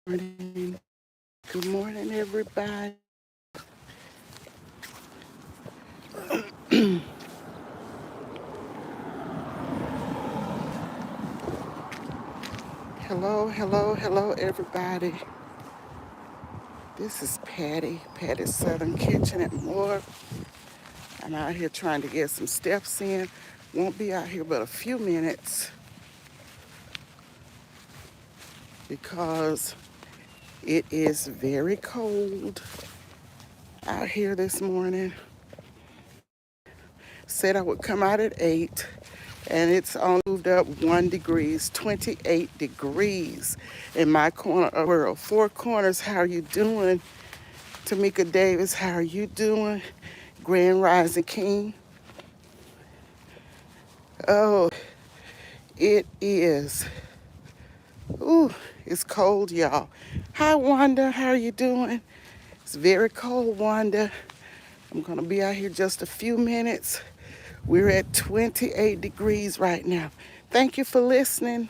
morning. Good morning, everybody. Hello, everybody. This is Patty's Southern Kitchen and more. I'm out here trying to get some steps in. Won't be out here but a few minutes because it is very cold out here this morning. Said I would come out at 8, and it's only moved up 1 degrees, 28 degrees in my corner of the world. Four Corners, how are you doing? Tamika Davis, how are you doing? Grand Rising King. Oh, it is. Ooh, it's cold, y'all. Hi, Wanda, how are you doing? It's very cold, Wanda. I'm gonna be out here just a few minutes. We're at 28 degrees right now. Thank you for listening.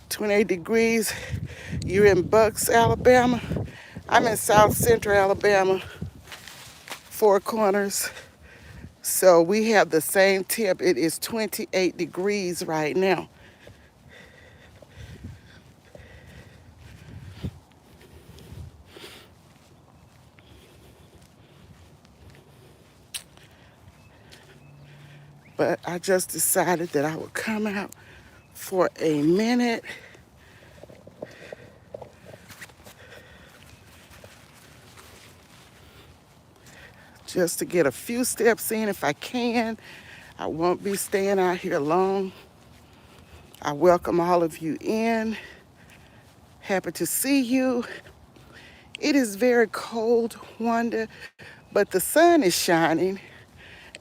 28 degrees. You're in Bucks, Alabama. I'm in South Central Alabama, Four Corners. So we have the same temp. It is 28 degrees right now. But I just decided that I would come out for a minute just to get a few steps in if I can. I won't be staying out here long. I welcome all of you in. Happy to see you. It is very cold, Wanda, but the sun is shining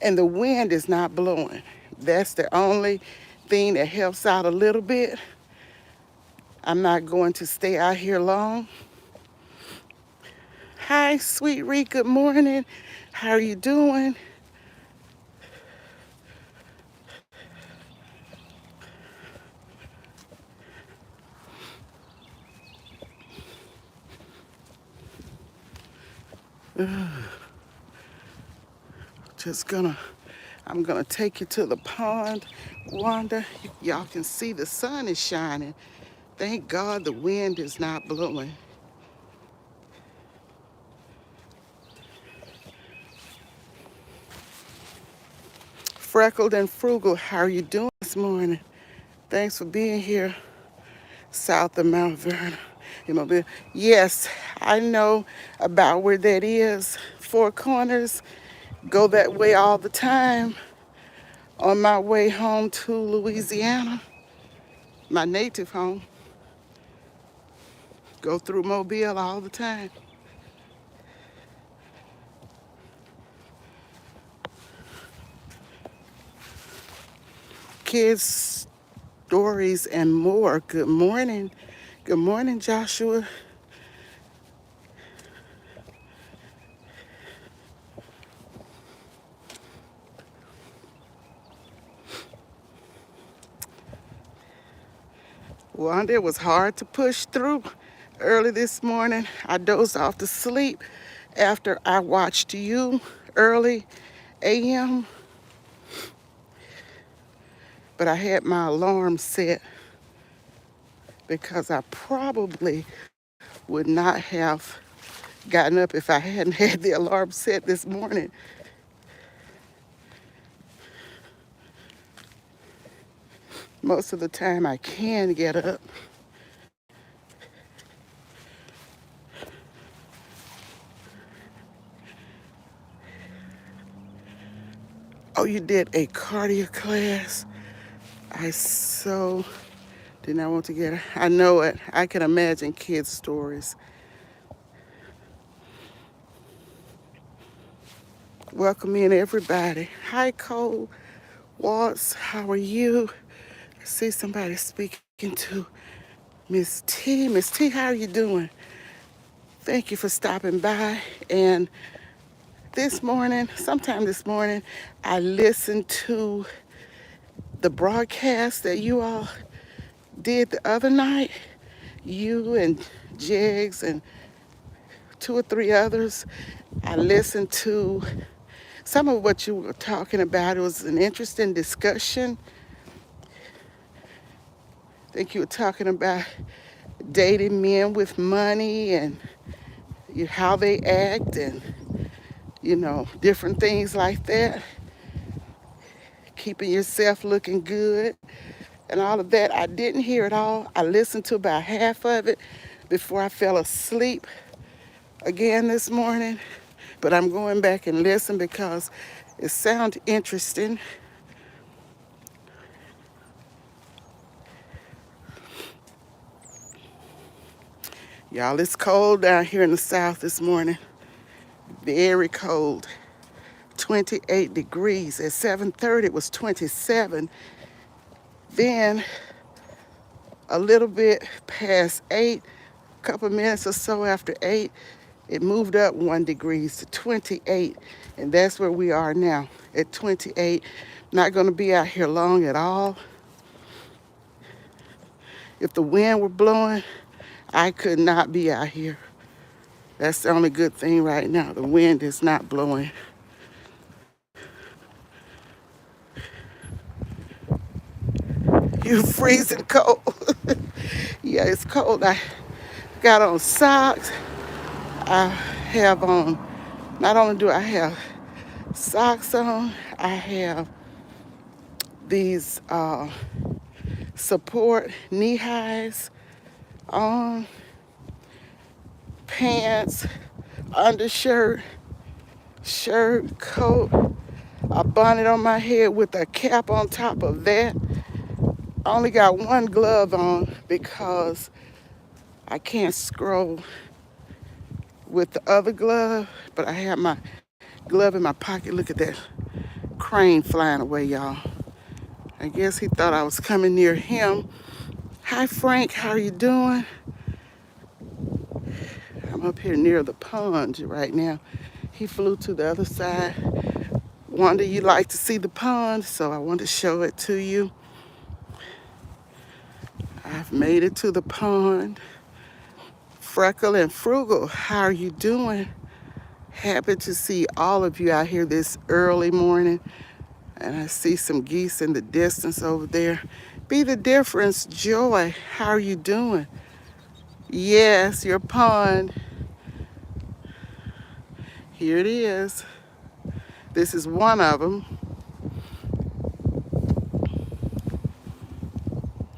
and the wind is not blowing. That's the only thing that helps out a little bit. I'm not going to stay out here long. Hi, Sweet Ree, good morning. How are you doing? I'm gonna take you to the pond, Wanda. Y'all can see the sun is shining. Thank God the wind is not blowing. Freckled and Frugal, how are you doing this morning? Thanks for being here, south of Mount Vernon. Yes, I know about where that is. Four Corners, go that way all the time. On my way home to Louisiana, my native home, go through Mobile all the time. Kids, stories, and more. Good morning. Good morning, Joshua. Wanda, it was hard to push through early this morning. I dozed off to sleep after I watched you early a.m., but I had my alarm set because I probably would not have gotten up if I hadn't had the alarm set this morning. Most of the time I can get up. Oh, you did a cardio class? I so did not want to get it. I know it. I can imagine kids' stories. Welcome in, everybody. Hi, Cole Watts. How are you? I see somebody speaking to Miss T. Miss T, how are you doing? Thank you for stopping by. And sometime this morning, I listened to the broadcast that you all did the other night, you and Jigs and two or three others. I listened to some of what you were talking about. It was an interesting discussion. I think you were talking about dating men with money and how they act and, different things like that. Keeping yourself looking good and all of that. I didn't hear it all. I listened to about half of it before I fell asleep again this morning. But I'm going back and listen because it sounds interesting. Y'all, it's cold down here in the South this morning. Very cold. 28 degrees. At 7:30 it was 27. Then a little bit past 8, a couple minutes or so after 8, it moved up 1 degree to 28. And that's where we are now at 28. Not going to be out here long at all. If the wind were blowing, I could not be out here. That's the only good thing right now. The wind is not blowing. You freezing cold. Yeah, it's cold. I got on socks. I have on, not only do I have socks on, I have these support knee highs on, pants, undershirt, shirt, coat, a bonnet on my head with a cap on top of that. I only got one glove on because I can't scroll with the other glove, but I have my glove in my pocket. Look at that crane flying away, y'all. I guess he thought I was coming near him. Hi, Frank, how are you doing? I'm up here near the pond right now. He flew to the other side. Wanda, you like to see the pond, so I want to show it to you. I've made it to the pond. Freckle and Frugal, how are you doing? Happy to see all of you out here this early morning. And I see some geese in the distance over there. Be the difference, Joy, how are you doing? Yes, your pond. Here it is. This is one of them.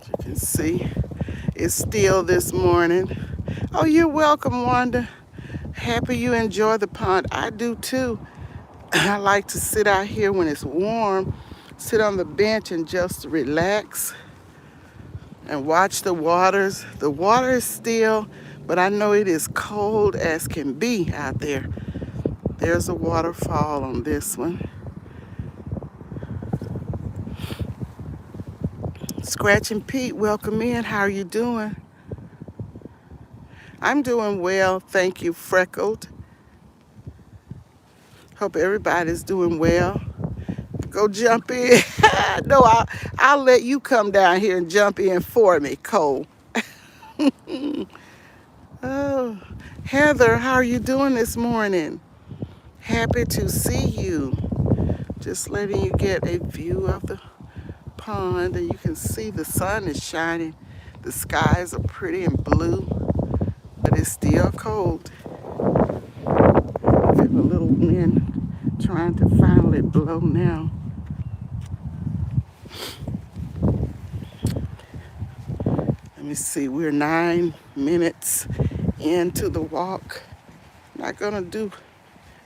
As you can see, it's still this morning. Oh, you're welcome, Wanda. Happy you enjoy the pond. I do too. I like to sit out here when it's warm, sit on the bench and just relax and watch the waters. The water is still, but I know it is cold as can be out there. There's a waterfall on this one. Scratch and Pete, welcome in. How are you doing? I'm doing well, thank you, Freckled. Hope everybody's doing well. Go jump in. No, I'll let you come down here and jump in for me, Cole. Oh, Heather, how are you doing this morning? Happy to see you. Just letting you get a view of the pond, and you can see the sun is shining. The skies are pretty and blue, but it's still cold. I feel a little wind trying to finally blow now. Let me see, we're 9 minutes into the walk. Not gonna do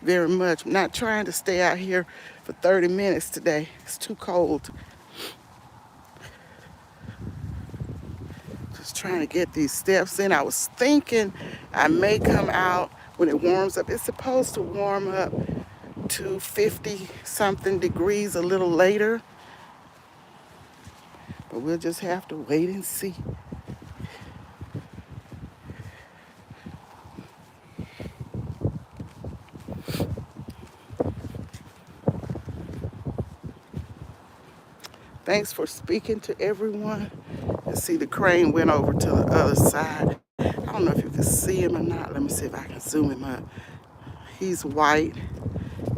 very much. I'm not trying to stay out here for 30 minutes today. It's too cold. Just trying to get these steps in. I was thinking I may come out when it warms up. It's supposed to warm up to 50 something degrees a little later, but we'll just have to wait and see. Thanks for speaking to everyone. And see, the crane went over to the other side. I don't know if you can see him or not. Let me see if I can zoom him up. He's white.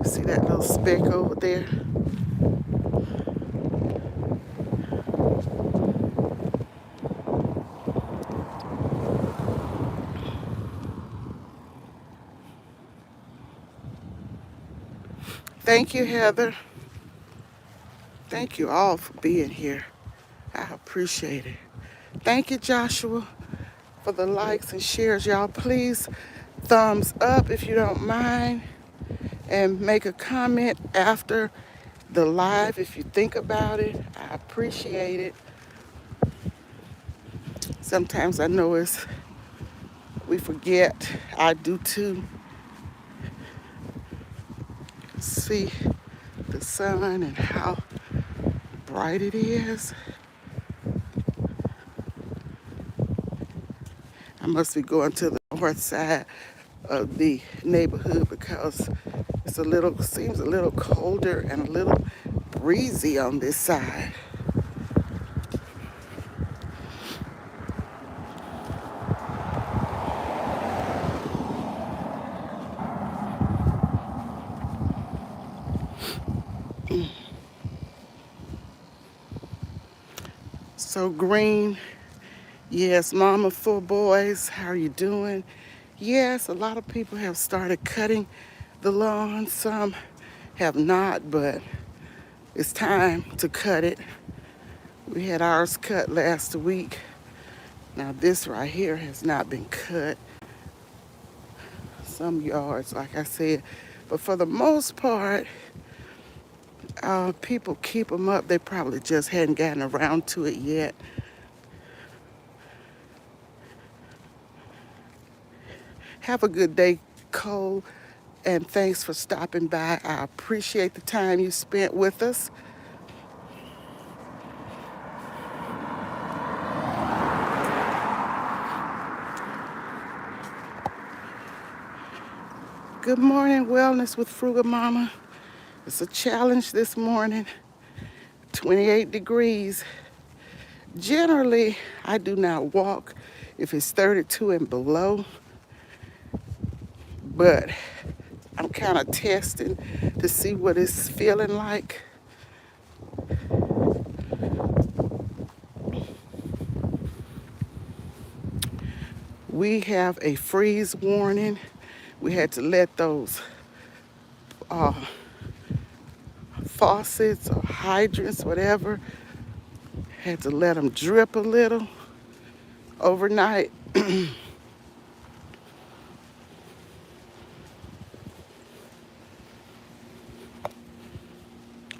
See that little speck over there? Thank you, Heather. Thank you all for being here. I appreciate it. Thank you, Joshua, for the likes and shares. Y'all, please thumbs up if you don't mind, and make a comment after the live if you think about it. I appreciate it. Sometimes I know we forget. I do too. See the sun and how bright it is. I must be going to the north side of the neighborhood because seems a little colder and a little breezy on this side. So green. Yes, mama of 4 boys. How are you doing? Yes, a lot of people have started cutting the lawn. Some have not, but it's time to cut it. We had ours cut last week. Now this right here has not been cut. Some yards, like I said. But for the most part, people keep them up. They probably just hadn't gotten around to it yet. Have a good day, Cole, and thanks for stopping by. I appreciate the time you spent with us. Good morning, Wellness with Frugal Mama. It's a challenge this morning, 28 degrees. Generally, I do not walk if it's 32 and below, but I'm kind of testing to see what it's feeling like. We have a freeze warning. We had to let those faucets or hydrants, whatever, had to let them drip a little overnight.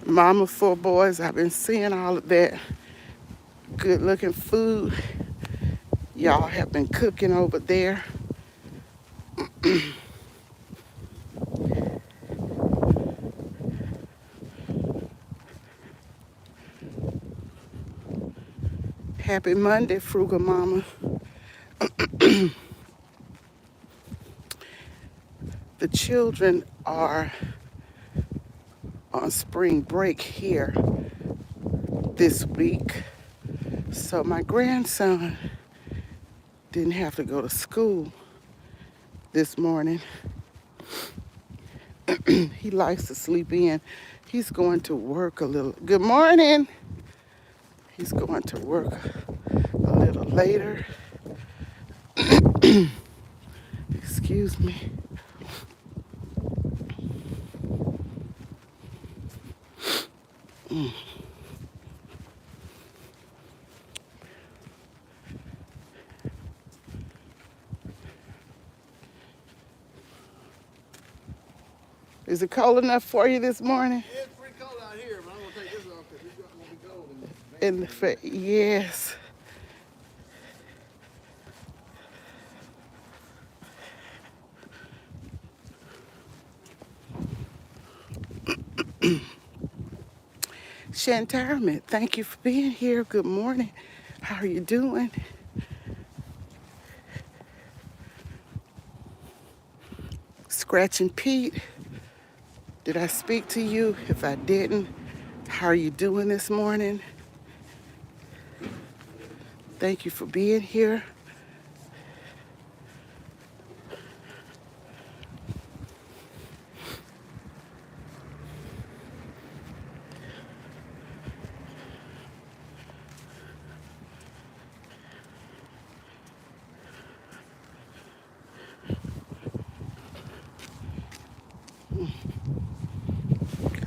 Mama 4 boys, I've been seeing all of that good looking food y'all have been cooking over there. Happy Monday, Frugal Mama. The children are on spring break here this week. So my grandson didn't have to go to school this morning. He likes to sleep in. He's going to work a little. Good morning. He's going to work a little later. Excuse me. Is it cold enough for you this morning? Yeah, it's pretty cold out here, but I'm gonna take this off because it's gonna be cold. Yes. Shantarmit, thank you for being here. Good morning. How are you doing? Scratching Pete, did I speak to you? If I didn't, how are you doing this morning? Thank you for being here.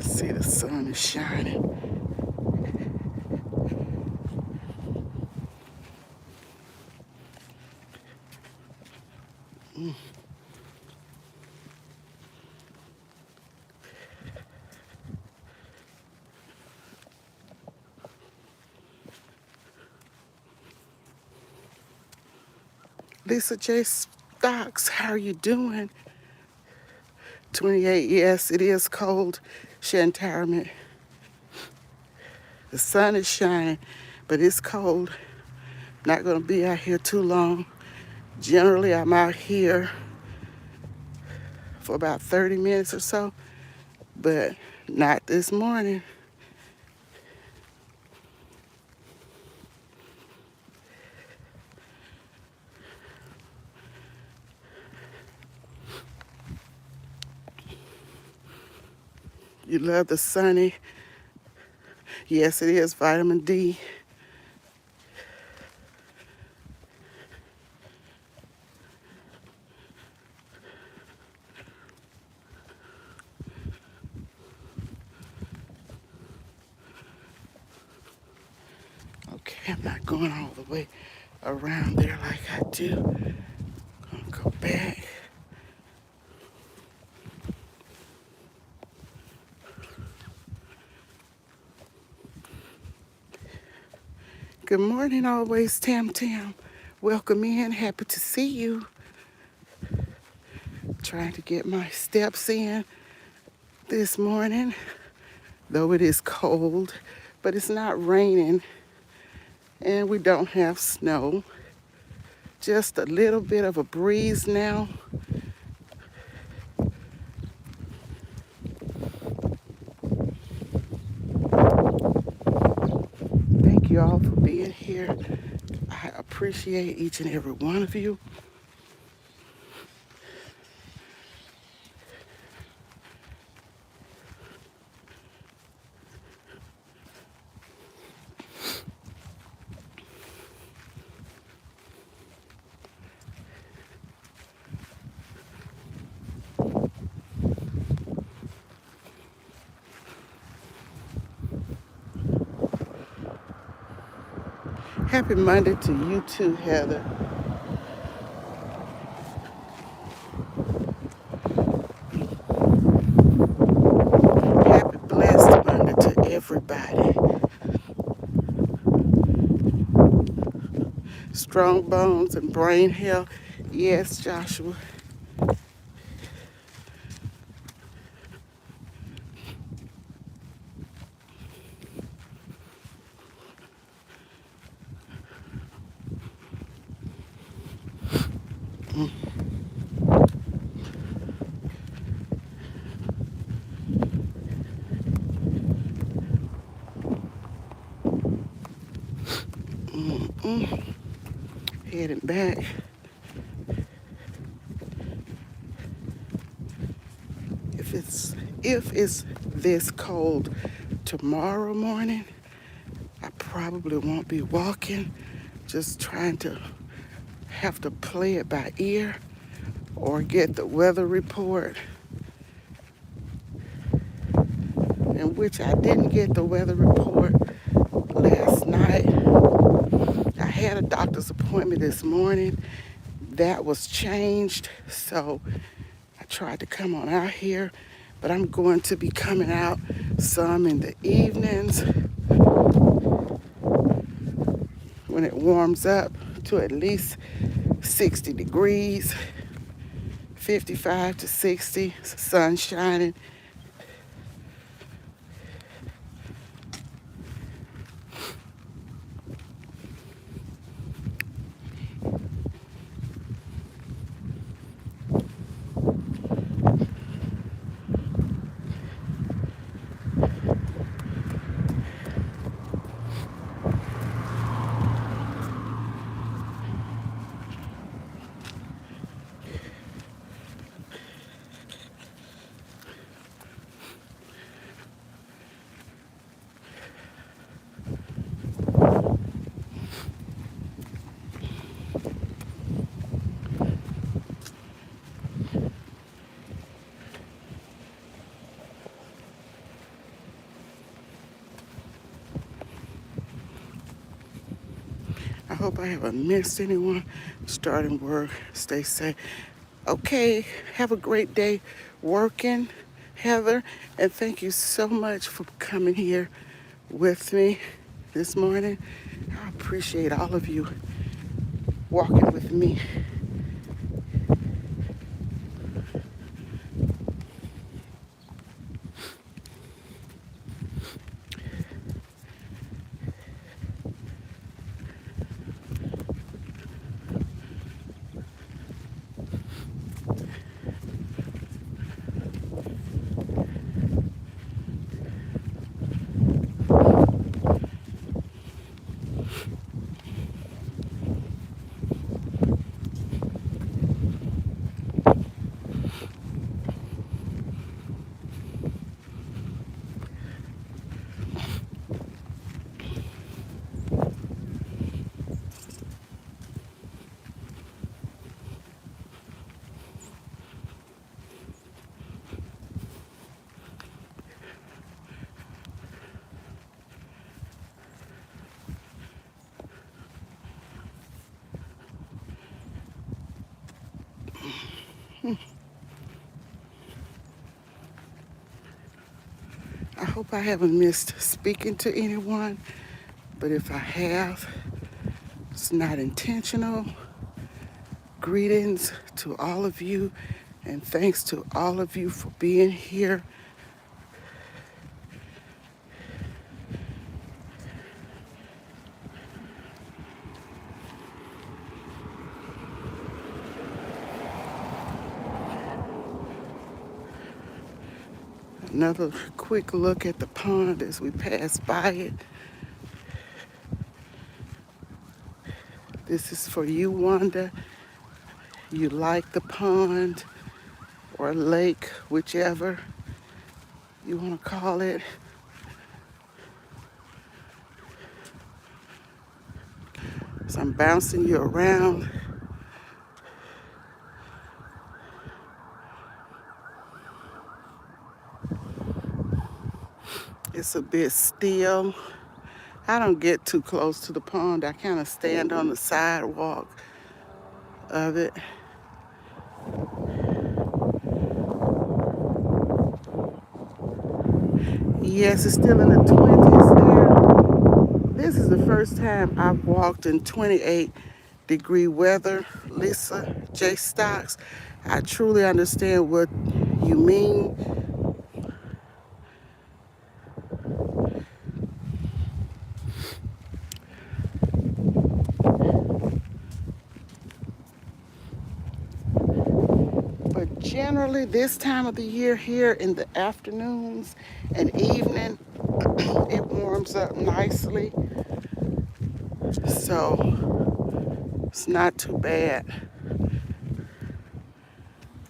See, the sun is shining. Lisa J. Stocks, how are you doing? 28, yes, it is cold. Shantarmit. The sun is shining, but it's cold. Not gonna be out here too long. Generally, I'm out here for about 30 minutes or so, but not this morning. You love the sunny. Yes, it is vitamin D. Okay, I'm not going all the way around there like I do. Gonna go back. Good morning, always, Tam Tam. Welcome in. Happy to see you. Trying to get my steps in this morning, though it is cold, but it's not raining and we don't have snow. Just a little bit of a breeze now. Thank you all for being here. I appreciate each and every one of you. Happy Monday to you too, Heather. Happy blessed Monday to everybody. Strong bones and brain health. Yes, Joshua. Heading back. If it's this cold tomorrow morning, I probably won't be walking. Just trying to have to play it by ear or get the weather report, in which I didn't get the weather report last night. I had a doctor's appointment this morning. That was changed, so I tried to come on out here, but I'm going to be coming out some in the evenings when it warms up to at least 60 degrees, 55 to 60, sun shining. I hope I haven't missed anyone. Starting work. Stay safe. Okay, have a great day working, Heather, and thank you so much for coming here with me this morning. I appreciate all of you walking with me. I hope I haven't missed speaking to anyone, but if I have, it's not intentional. Greetings to all of you, and thanks to all of you for being here. Another quick look at the pond as we pass by it. This is for you, Wanda. You like the pond or lake, whichever you want to call it. So I'm bouncing you around. It's a bit still. I don't get too close to the pond. I kind of stand on the sidewalk of it. Yes, it's still in the 20s there. This is the first time I've walked in 28-degree weather, Lisa J. Stocks. I truly understand what you mean. But generally, this time of the year here in the afternoons and evening, it warms up nicely. So it's not too bad.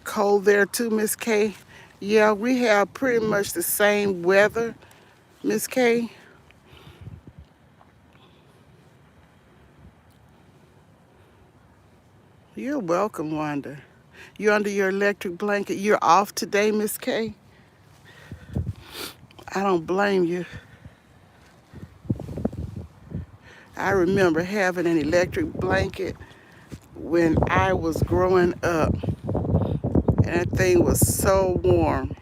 Cold there too, Miss K. Yeah, we have pretty much the same weather, Miss K. You're welcome, Wanda. You're under your electric blanket. You're off today, Miss K. I don't blame you. I remember having an electric blanket when I was growing up, and that thing was so warm.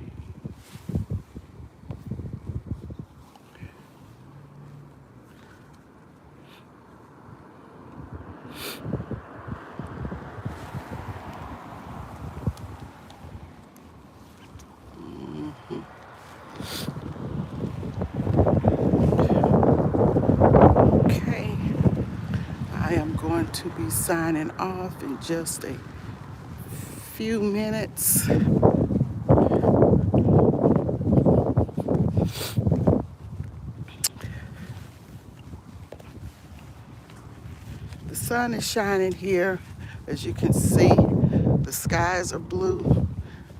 Okay, I am going to be signing off in just a few minutes. The sun is shining here, as you can see. The skies are blue,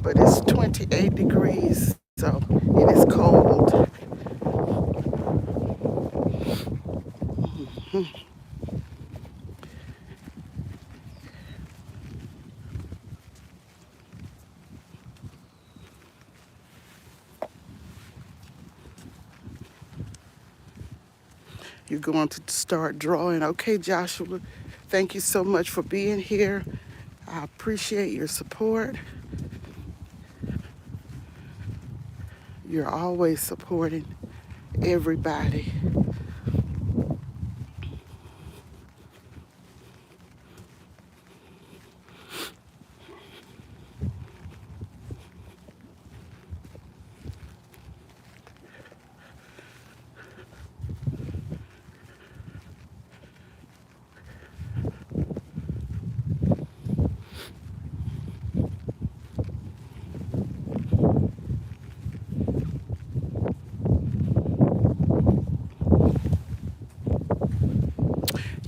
but it's 28 degrees, so it is cold. You're going to start drawing. Okay, Joshua, thank you so much for being here. I appreciate your support. You're always supporting everybody.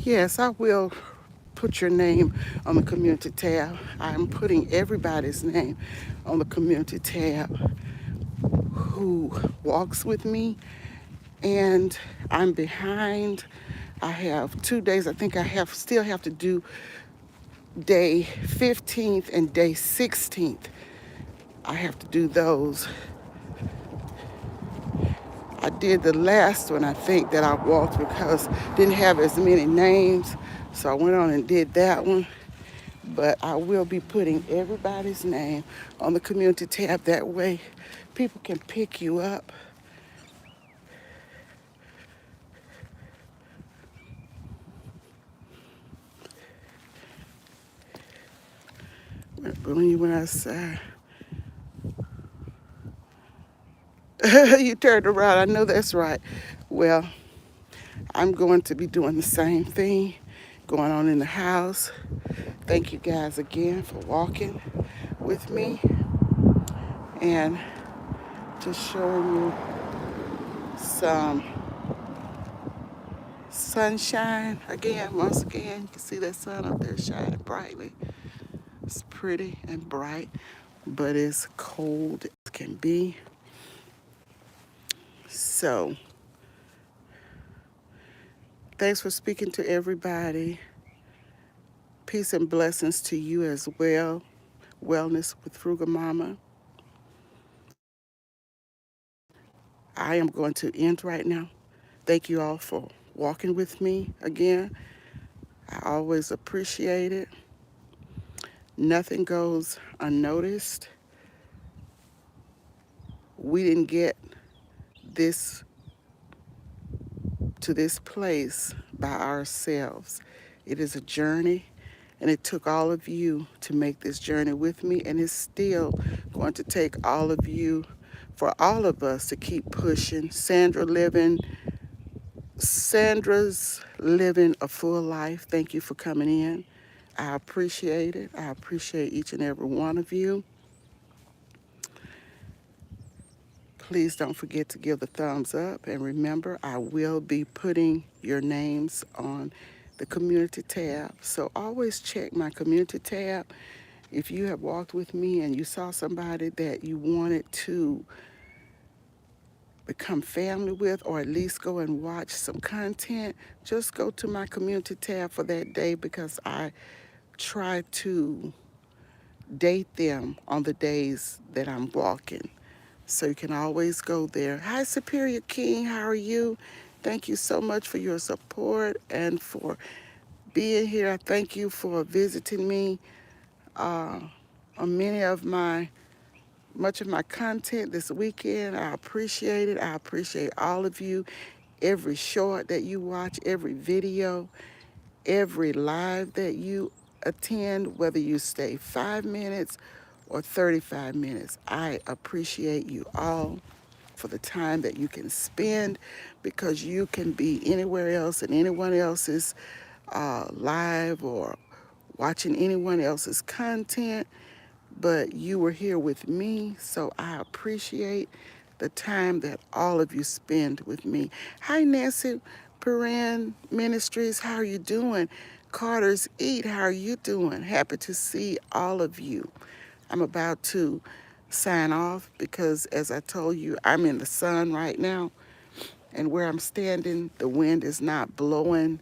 Yes, I will put your name on the community tab. I'm putting everybody's name on the community tab who walks with me. And I'm behind. I have 2 days. I think I still have to do day 15th and day 16th. I have to do those. I did the last one, I think, that I walked because didn't have as many names. So I went on and did that one. But I will be putting everybody's name on the community tab. That way people can pick you up. When you went outside, you turned around. I know that's right. Well, I'm going to be doing the same thing going on in the house. Thank you guys again for walking with me and just showing you some sunshine again. Once again, you can see that sun up there shining brightly. It's pretty and bright, but it's cold as can be. So, thanks for speaking to everybody. Peace and blessings to you as well. Wellness with Frugal Mama. I am going to end right now. Thank you all for walking with me again. I always appreciate it. Nothing goes unnoticed. We didn't get this to this place by ourselves. It is a journey, and it took all of you to make this journey with me, and it's still going to take all of you, for all of us to keep pushing. Sandra's living a full life. Thank you for coming in. I appreciate it. I appreciate each and every one of you. Please don't forget to give the thumbs up. And remember, I will be putting your names on the community tab. So always check my community tab. If you have walked with me and you saw somebody that you wanted to become family with, or at least go and watch some content, just go to my community tab for that day, because I try to date them on the days that I'm walking. So you can always go there. Hi, Superior King. How are you? Thank you so much for your support and for being here. I thank you for visiting me on much of my content this weekend. I appreciate it. I appreciate all of you. Every short that you watch, every video, every live that you attend, whether you stay 5 minutes or 35 minutes. I appreciate you all for the time that you can spend, because you can be anywhere else in anyone else's live or watching anyone else's content, but you were here with me, so I appreciate the time that all of you spend with me. Hi, Nancy Perrin Ministries. How are you doing? Carter's Eat. How are you doing? Happy to see all of you. I'm about to sign off because, as I told you, I'm in the sun right now, and where I'm standing, the wind is not blowing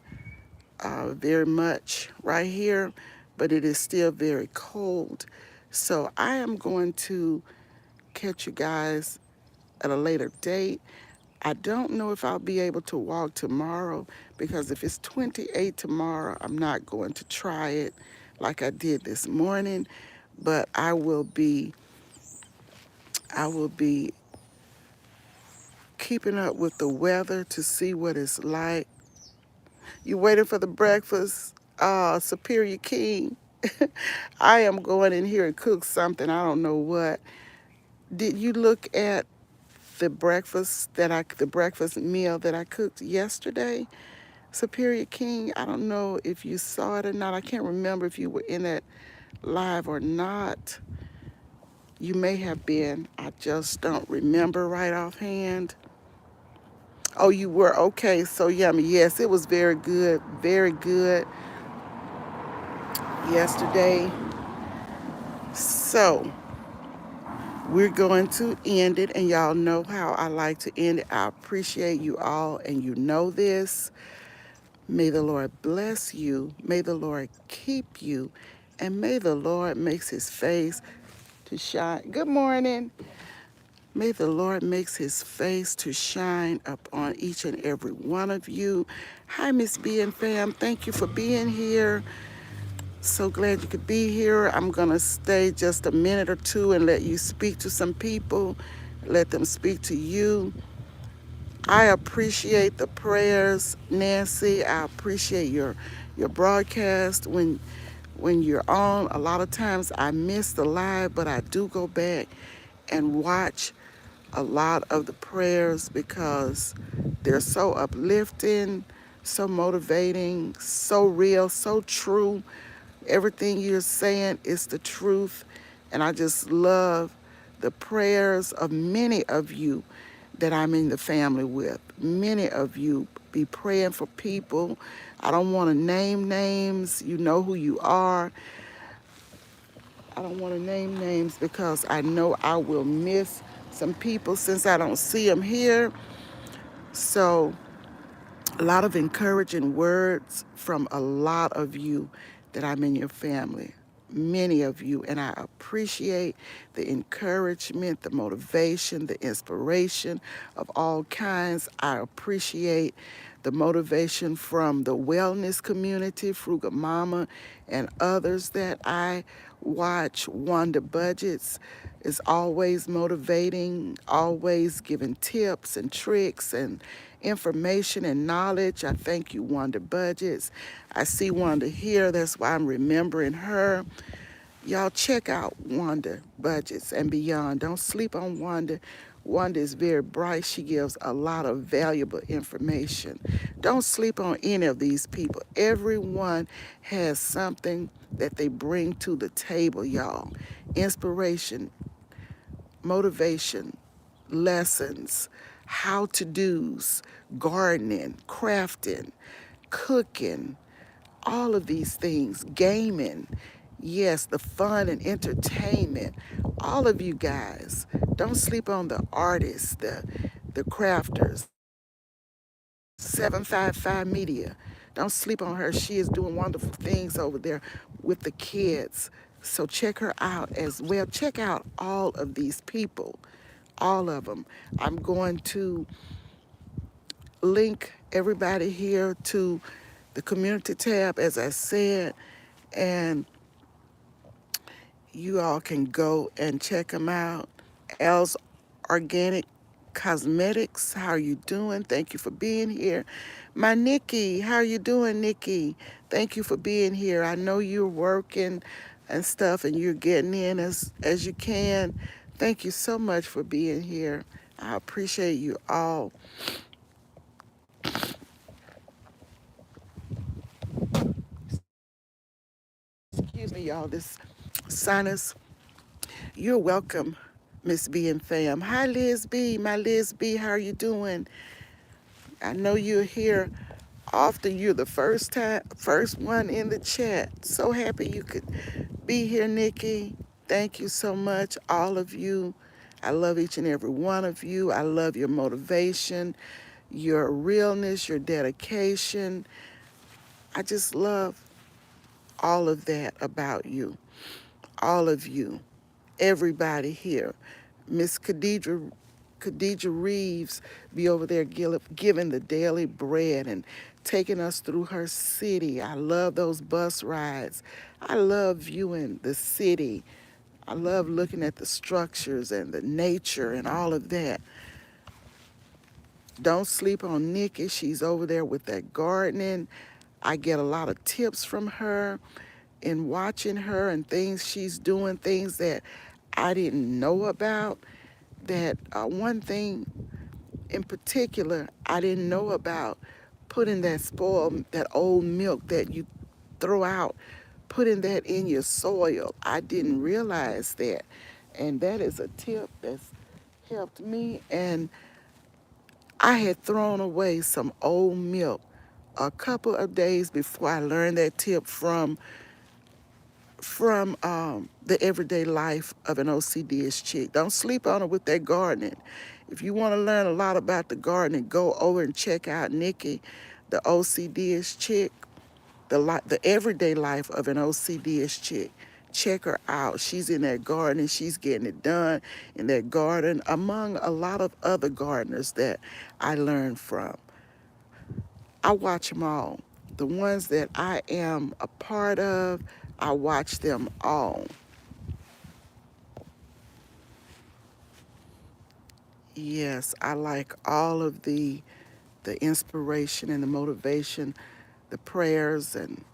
very much right here, but it is still very cold. So I am going to catch you guys at a later date. I don't know if I'll be able to walk tomorrow because if it's 28 tomorrow, I'm not going to try it like I did this morning, but I will be keeping up with the weather to see what it's like. You waiting for the breakfast, Superior King? I am going in here and cook something. I don't know what. Did you look at the breakfast meal that I cooked yesterday? Superior King, I don't know if you saw it or not. I can't remember if you were in that live or not. You may have been. I just don't remember right offhand. Oh, you were? Okay, so yummy. Yes, it was very good yesterday. So we're going to end it, and y'all know how I like to end it. I appreciate you all, and you know this. May the Lord bless you. May the Lord keep you. And may the Lord makes his face to shine. Good morning. May the Lord makes his face to shine upon each and every one of you. Hi, Miss B and fam. Thank you for being here. So glad you could be here. I'm going to stay just a minute or two and let you speak to some people. Let them speak to you. I appreciate the prayers, Nancy. I appreciate your broadcast when you're on. A lot of times I miss the live, but I do go back and watch a lot of the prayers because they're so uplifting, so motivating, so real, so true. Everything you're saying is the truth. And I just love the prayers of many of you that I'm in the family with. Many of you be praying for people. I don't want to name names. You know who you are. I don't want to name names because I know I will miss some people since I don't see them here. So a lot of encouraging words from a lot of you that I'm in your family, many of you, and I appreciate the encouragement, the motivation, the inspiration of all kinds. I appreciate the motivation from the wellness community, Frugal Mama, and others that I watch. Wanda Budgets is always motivating, always giving tips and tricks and information and knowledge. I thank you, Wanda Budgets. I see Wanda here. That's why I'm remembering her. Y'all check out Wanda Budgets and beyond. Don't sleep on Wanda. Wanda is very bright. She gives a lot of valuable information. Don't sleep on any of these people. Everyone has something that they bring to the table, y'all. Inspiration, motivation, lessons, how to do's, gardening, crafting, cooking, all of these things, gaming, yes, the fun and entertainment. All of you guys, don't sleep on the artists, the crafters. 755 Media. Don't sleep on her. She is doing wonderful things over there with the kids. So check her out as well. Check out all of these people, all of them. I'm going to link everybody here to the community tab, as I said, and you all can go and check them out. Al's Organic Cosmetics, how are you doing? Thank you for being here. My Nikki, how are you doing, Nikki? Thank you for being here. I know you're working and stuff and you're getting in as you can. Thank you so much for being here. I appreciate you all. Excuse me, y'all, this sinus. You're welcome, Miss B and fam. Hi, Liz B. My Liz B, how are you doing? I know you're here often. You're the first one in the chat. So happy you could be here, Nikki. Thank you so much, all of you. I love each and every one of you. I love your motivation, your realness, your dedication. I just love all of that about you, all of you, everybody here. Miss Khadidra Khadijah Reeves be over there giving the daily bread and taking us through her city. I love those bus rides. I love viewing the city. I love looking at the structures and the nature and all of that. Don't sleep on Nikki. She's over there with that gardening. I get a lot of tips from her in watching her and things she's doing, things that I didn't know about. That one thing in particular I didn't know about, putting that spoiled, that old milk that you throw out, putting that in your soil. I didn't realize that. And that is a tip that's helped me. And I had thrown away some old milk a couple of days before I learned that tip from the everyday life of an OCDish chick. Don't sleep on it with that gardening. If you want to learn a lot about the gardening, go over and check out Nikki, the OCDish chick, the everyday life of an OCDish chick. Check her out. She's in that garden. She's getting it done in that garden, among a lot of other gardeners that I learned from. I watch them all. The ones that I am a part of, I watch them all. Yes, I like all of the inspiration and the motivation, the prayers and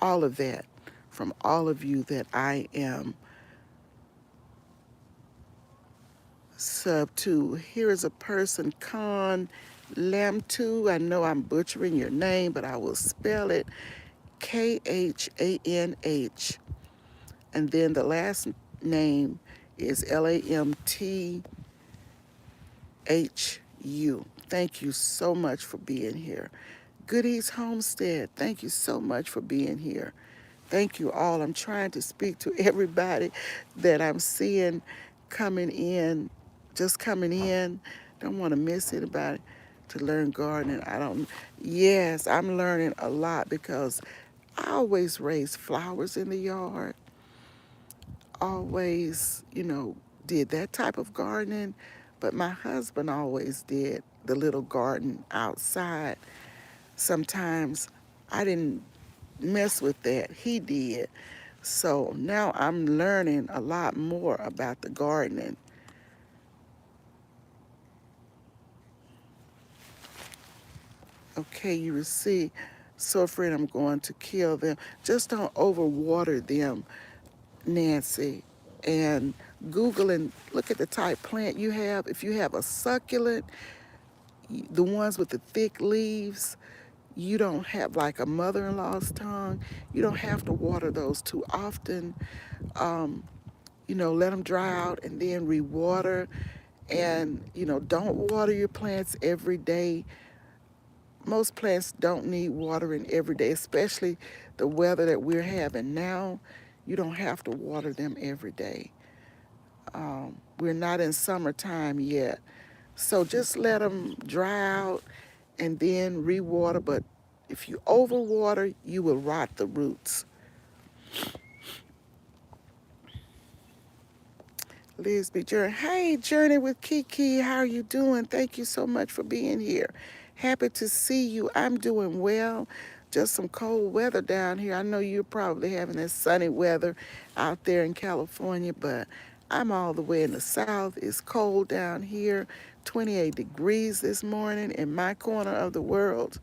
all of that from all of you that I am sub to. Here is a person, Khan Lamtu. I know I'm butchering your name, but I will spell it Khanh. And then the last name is Lamthu. Thank you so much for being here. Goodies Homestead, thank you so much for being here. Thank you all. I'm trying to speak to everybody that I'm seeing coming in, just coming in. Don't want to miss anybody to learn gardening. Yes, I'm learning a lot because I always raised flowers in the yard, always, did that type of gardening, but my husband always did the little garden outside. Sometimes I didn't mess with that. He did. So now I'm learning a lot more about the gardening. Okay, you will see. So afraid I'm going to kill them. Just don't overwater them, Nancy. And Google and look at the type plant you have. If you have a succulent, the ones with the thick leaves, you don't have like a mother-in-law's tongue. You don't have to water those too often. Let them dry out and then rewater. And, don't water your plants every day. Most plants don't need watering every day, especially the weather that we're having now. You don't have to water them every day. We're not in summertime yet. So just let them dry out and then rewater. But if you overwater, you will rot the roots. Lisby Journey. Hey, Journey with Kiki. How are you doing? Thank you so much for being here. Happy to see you. I'm doing well. Just some cold weather down here. I know you're probably having this sunny weather out there in California, but I'm all the way in the south. It's cold down here. 28 degrees this morning in my corner of the world.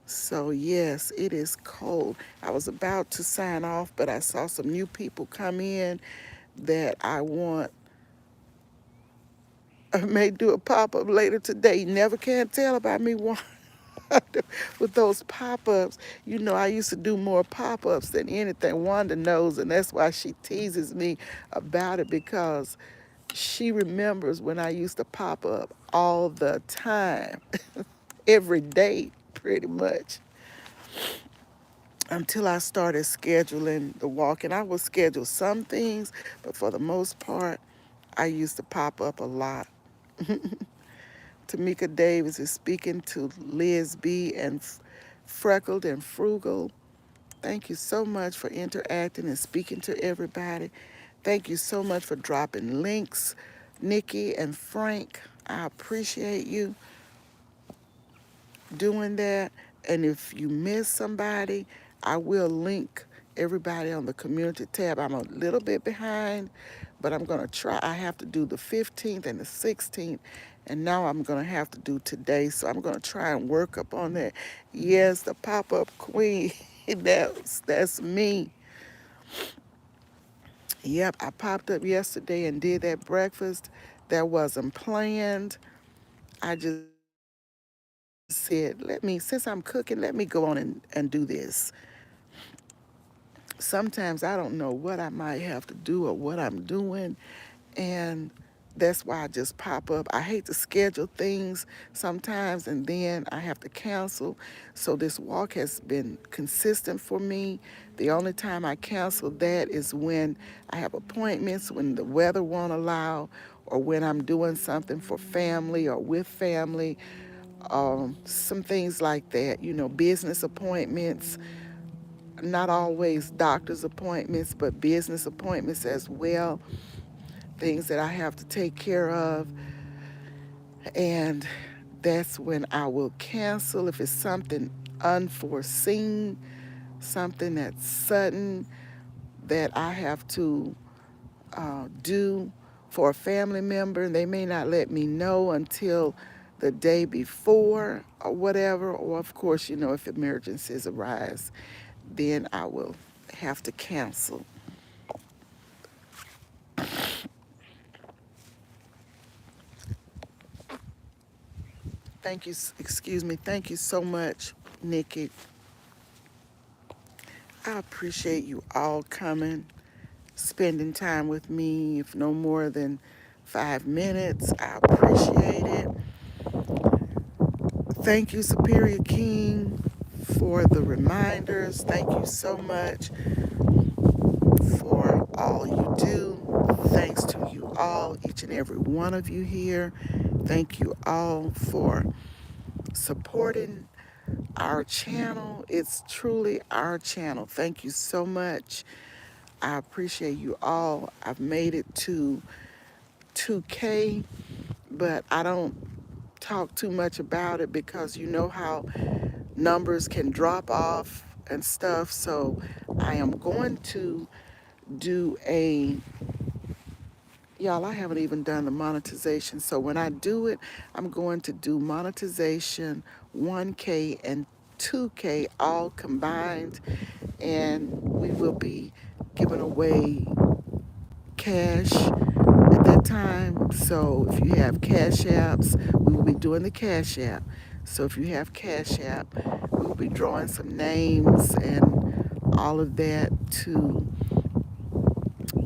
So yes, it is cold. I was about to sign off, but I saw some new people come in that I want. I may do a pop-up later today. You never can tell about me with those pop-ups. I used to do more pop-ups than anything. Wanda knows, and that's why she teases me about it, because she remembers when I used to pop up all the time, every day, pretty much, until I started scheduling the walk. And I would schedule some things, but for the most part, I used to pop up a lot. Tamika Davis is speaking to Liz B. and Freckled and Frugal. Thank you so much for interacting and speaking to everybody. Thank you so much for dropping links Nikki and Frank, I appreciate you doing that. And if you miss somebody, I will link everybody on the community tab. I'm a little bit behind, but I'm going to try. I have to do the 15th and the 16th, and now I'm going to have to do today. So I'm going to try and work up on that. Yes, the pop up queen. That's me. Yep, I popped up yesterday and did that breakfast. That wasn't planned. I just said, since I'm cooking, let me go on and do this. Sometimes I don't know what I might have to do or what I'm doing. And that's why I just pop up. I hate to schedule things sometimes and then I have to cancel. So this walk has been consistent for me. The only time I cancel that is when I have appointments, when the weather won't allow, or when I'm doing something for family or with family, some things like that, business appointments, not always doctor's appointments, but business appointments as well, things that I have to take care of. And that's when I will cancel if it's something unforeseen, something that's sudden that I have to do for a family member. And they may not let me know until the day before or whatever. Or, of course, if emergencies arise, then I will have to cancel. Thank you, excuse me. Thank you so much, Nikki. I appreciate you all coming, spending time with me, if no more than 5 minutes. I appreciate it. Thank you, Superior King, for the reminders. Thank you so much for all you do. Thanks to you all, each and every one of you here. Thank you all for supporting our channel. It's truly our channel. Thank you so much. I appreciate you all. I've made it to 2K, but I don't talk too much about it because you know how numbers can drop off and stuff. So I am going to do y'all, I haven't even done the monetization. So when I do it, I'm going to do monetization 1K and 2K all combined. And we will be giving away cash at that time. So if you have cash apps, we will be doing the cash app. So if you have cash app, we will be drawing some names and all of that to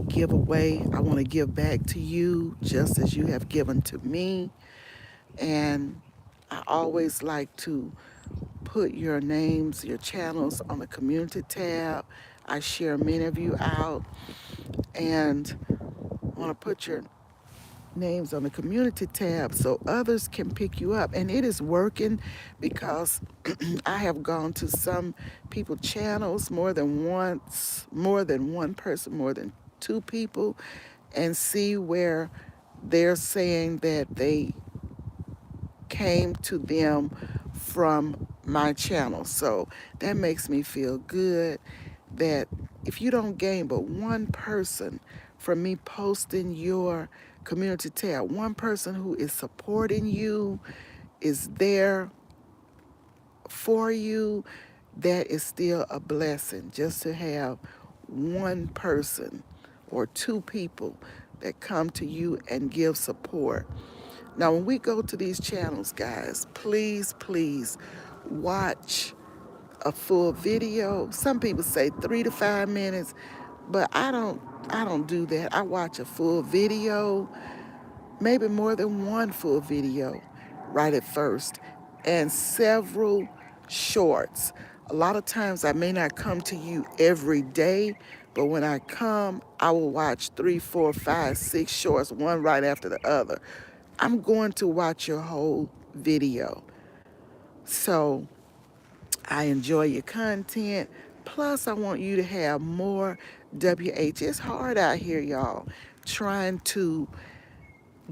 give away. I want to give back to you just as you have given to me. And I always like to put your names, your channels on the community tab. I share many of you out and want to put your names on the community tab so others can pick you up. And it is working because I have gone to some people channels more than once, more than one person, more than two people, and see where they're saying that they came to them from my channel. So that makes me feel good that if you don't gain but one person from me posting your community tab, one person who is supporting you, is there for you, that is still a blessing. Just to have one person or two people that come to you and give support. Now, when we go to these channels, guys, please, please watch a full video. Some people say 3 to 5 minutes, but I don't do that. I watch a full video, maybe more than one full video right at first, and several shorts. A lot of times I may not come to you every day, but when I come, I will watch 3, 4, 5, 6 shorts, one right after the other. I'm going to watch your whole video. So I enjoy your content. Plus, I want you to have more WH. It's hard out here, y'all, trying to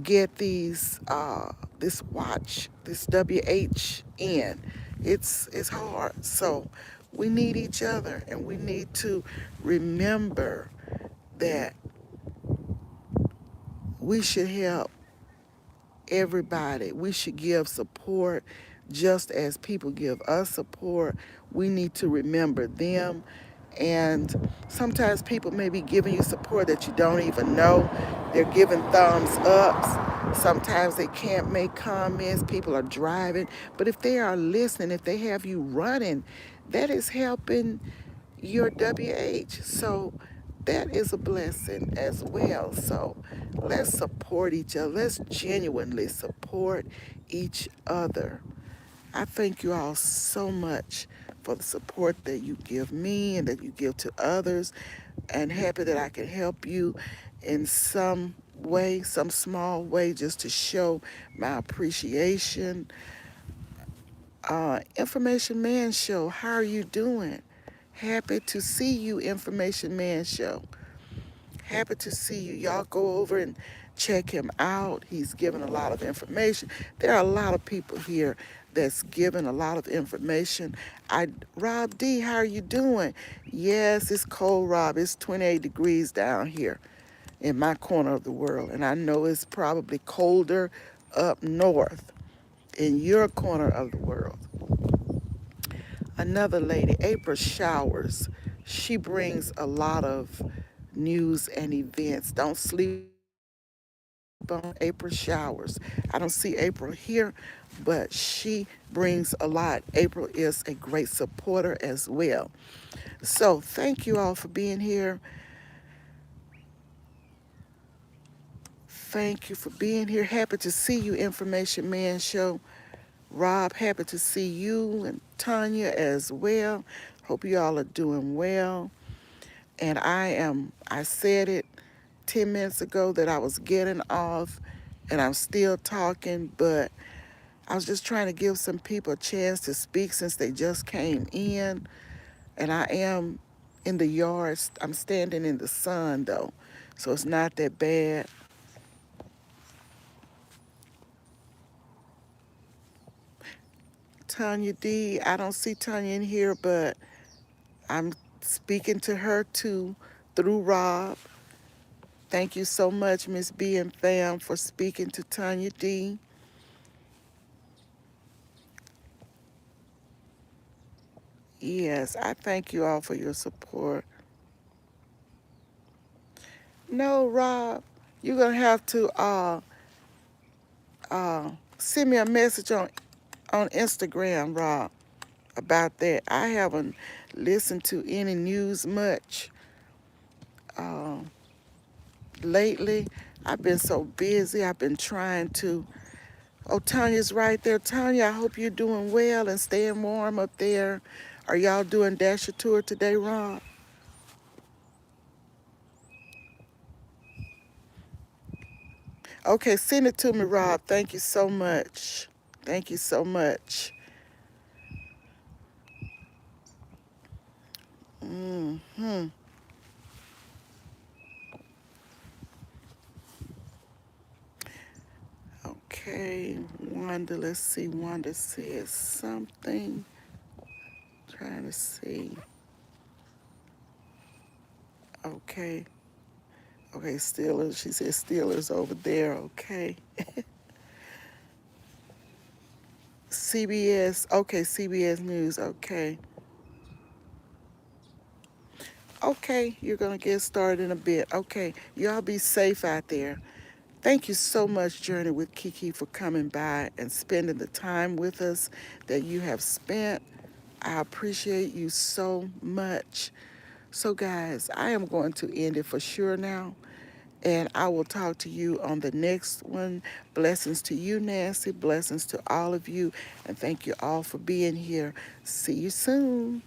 get this watch, this WHN. It's hard. So we need each other, and we need to remember that we should help everybody. We should give support just as people give us support. We need to remember them. And sometimes people may be giving you support that you don't even know. They're giving thumbs ups. Sometimes they can't make comments. People are driving. But if they are listening, if they have you running, that is helping your WH. So that is a blessing as well. So let's support each other. Let's genuinely support each other. I thank you all so much for the support that you give me and that you give to others, and happy that I can help you in some way, some small way, just to show my appreciation. Information Man Show, how are you doing? Happy to see you, Information Man Show. Happy to see you. Y'all go over and check him out. He's giving a lot of information. There are a lot of people here that's giving a lot of information. Rob D, how are you doing? Yes, it's cold, Rob. It's 28 degrees down here in my corner of the world. And I know it's probably colder up north in your corner of the world. Another lady, April Showers, she brings a lot of news and events. Don't sleep on April Showers. I don't see April here, but she brings a lot. April is a great supporter as well. So thank you all for being here. Thank you for being here. Happy to see you, Information Man Show. Rob, happy to see you, and Tanya as well. Hope you all are doing well. And I said it 10 minutes ago that I was getting off, and I'm still talking, but I was just trying to give some people a chance to speak since they just came in. And I am in the yard. I'm standing in the sun though, so it's not that bad. Tanya D, I don't see Tanya in here, but I'm speaking to her too through Rob. Thank you so much, Miss B and Fam, for speaking to Tanya D. Yes, I thank you all for your support. No, Rob, you're gonna have to send me a message on Instagram, Rob, about that. I haven't listened to any news much uh, lately. I've been so busy. I've been trying to. Oh, Tanya's right there. Tanya, I hope you're doing well and staying warm up there. Are y'all doing Dasher Tour today, Rob? Okay, send it to me, Rob. Thank you so much. Thank you so much. Hmm. Okay, Wanda, let's see. Wanda says something. Trying to see. Okay. Okay, Steelers. She said Steelers over there. Okay. CBS. Okay, CBS News. Okay. Okay, you're going to get started in a bit. Okay, y'all be safe out there. Thank you so much, Journey with Kiki, for coming by and spending the time with us that you have spent. I appreciate you so much. So, guys, I am going to end it for sure now. And I will talk to you on the next one. Blessings to you, Nancy. Blessings to all of you. And thank you all for being here. See you soon.